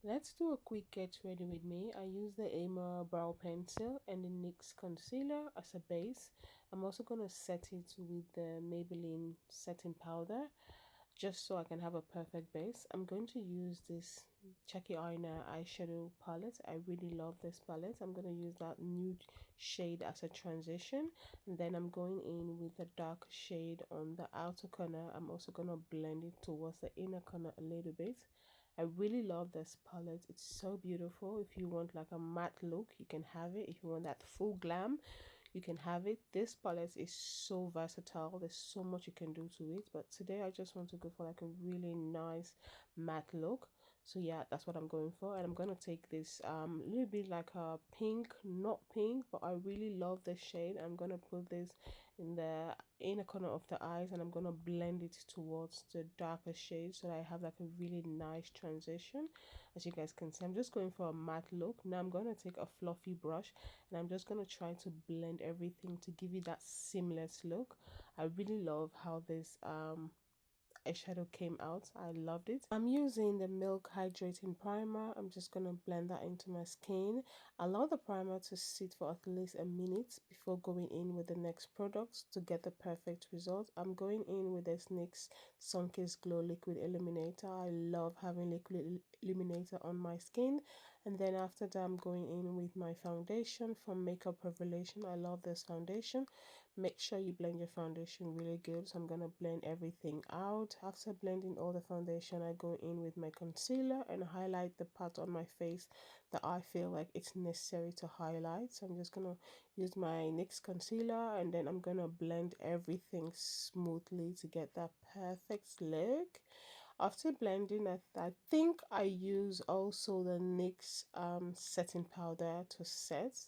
Let's do a quick get ready with me. I use the Amer brow pencil and the NYX concealer as a base. I'm also going to set it with the Maybelline setting powder just so I can have a perfect base. I'm going to use this Checky Eyeliner eyeshadow palette. I really love this palette. I'm going to use that nude shade as a transition, and then I'm going in with the dark shade on the outer corner. I'm also going to blend it towards the inner corner a little bit. I really love this palette. It's so beautiful. If you want like a matte look, you can have it. If you want that full glam, you can have it. This palette is so versatile. There's so much you can do to it, but today I just want to go for like a really nice matte look. So yeah, that's what I'm going for. And I'm going to take this little bit like a pink, not pink, but I really love this shade. I'm going to put this in the inner corner of the eyes, and I'm going to blend it towards the darker shade so that I have like a really nice transition. As you guys can see, I'm just going for a matte look. Now I'm going to take a fluffy brush and I'm just going to try to blend everything to give you that seamless look. I really love how this eyeshadow came out. I loved it. I'm using the Milk Hydrating Primer. I'm just going to blend that into my skin. Allow the primer to sit for at least a minute before going in with the next products to get the perfect result. I'm going in with this NYX Sunkissed Glow Liquid Illuminator. I love having liquid illuminator on my skin. And then after that, I'm going in with my foundation from Makeup Revelation. I love this foundation. Make sure you blend your foundation really good. So I'm going to blend everything out. After blending all the foundation, I go in with my concealer and highlight the part on my face that I feel like it's necessary to highlight. So I'm just going to use my NYX concealer, and then I'm going to blend everything smoothly to get that perfect look. After blending, I think I use also the NYX setting powder to set.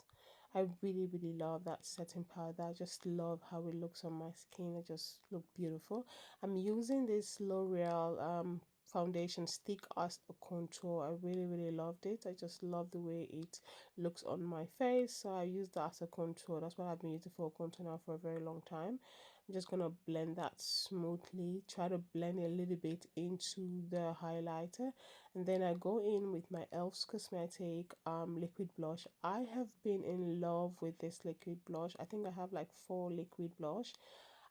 I really love that setting powder. I just love how it looks on my skin. It just look beautiful. I'm using this L'Oreal foundation stick as a contour. I really loved it. I just love the way it looks on my face, so I use that as a contour. That's what I've been using for a contour now for a very long time. I'm just gonna blend that smoothly, try to blend a little bit into the highlighter, and then I go in with my Elf's Cosmetic liquid blush. I have been in love with this liquid blush. I think I have like 4 liquid blush.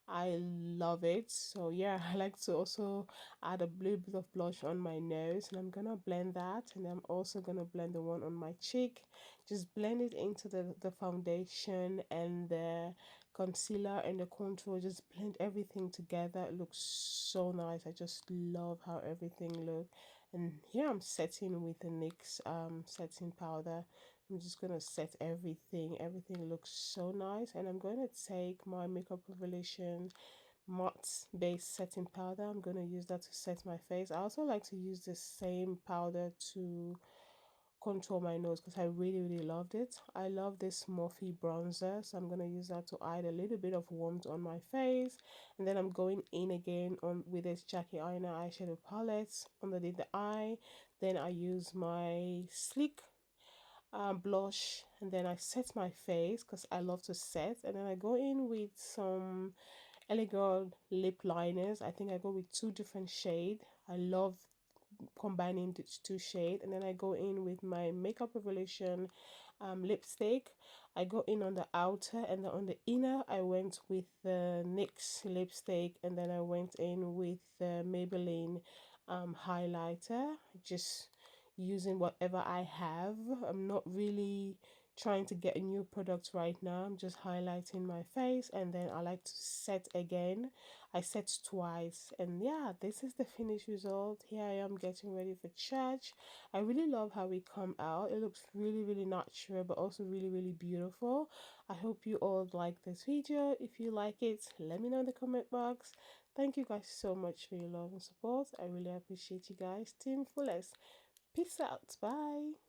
I love it. So yeah, I like to also add a little bit of blush on my nose, and I'm gonna blend that, and I'm also gonna blend the one on my cheek. Just blend it into the foundation and the concealer and the contour. Just blend everything together. It looks so nice. I just love how everything looks. And here I'm setting with the NYX setting powder. I'm just gonna set everything. Everything looks so nice, and I'm going to take my Makeup Revelation matte base setting powder. I'm going to use that to set my face. I also like to use the same powder to contour my nose because I really loved it. I love this Morphe bronzer, so I'm going to use that to add a little bit of warmth on my face. And then I'm going in again on with this Checky Eyeliner eyeshadow palette underneath the eye. Then I use my Sleek blush, and then I set my face because I love to set, and then I go in with some elegant lip liners. I think I go with 2 different shades. I love combining the 2 shades. And then I go in with my Makeup Revelation lipstick. I go in on the outer, and then on the inner I went with the NYX lipstick, and then I went in with the Maybelline highlighter, just using whatever I have. I'm not really trying to get a new product right now. I'm just highlighting my face, and then I like to set again. I set twice, and yeah, this is the finished result. Here I am getting ready for church. I really love how it come out. It looks really natural, but also really beautiful. I hope you all like this video. If you like it, let me know in the comment box. Thank you guys so much for your love and support. I really appreciate you guys. Team Fullest, peace out. Bye.